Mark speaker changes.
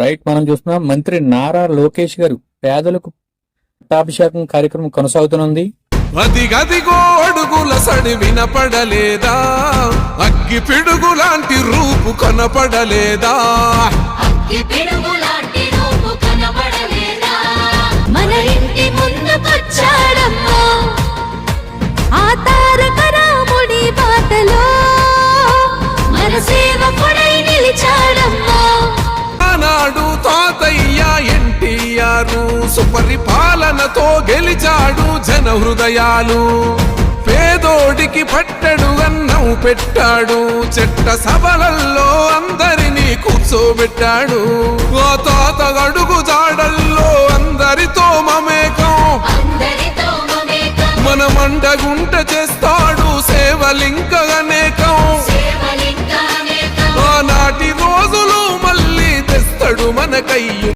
Speaker 1: Right, మనం చూస్తున్నాం మంత్రి నారా లోకేష్ గారు పేదలకు పట్టాభిషేకం కార్యక్రమం కొనసాగుతుంది.
Speaker 2: అదిగదిగో అడుగుల సడి వినపడలేదా, అగ్గి పిడుగు లాంటి రూపు కనపడలేదా,
Speaker 3: మన ఇంటి ముందుకొచ్చాడమ్మా ఆ తారక రాముడి బాటలో మన సేవకుడై నిలిచాడమ్మా.
Speaker 2: ఆనాడు తాతయ్య ఎన్టీఆర్ సుపరిపాలనతో గెలిచాడు జన హృదయాలు. పేదోడికి పట్టెడు అన్నం పెట్టాడు, చెట్ట సభలల్లో అందరినీ కూర్చోబెట్టాడు. ఆ తాత అడుగు జాడల్లో అందరితో మమేకం, మన మండగుంట చేస్తాడు సేవలింక అనేకం. ఆనాటి రోజులు మళ్ళీ తెస్తాడు మనకయ్యు.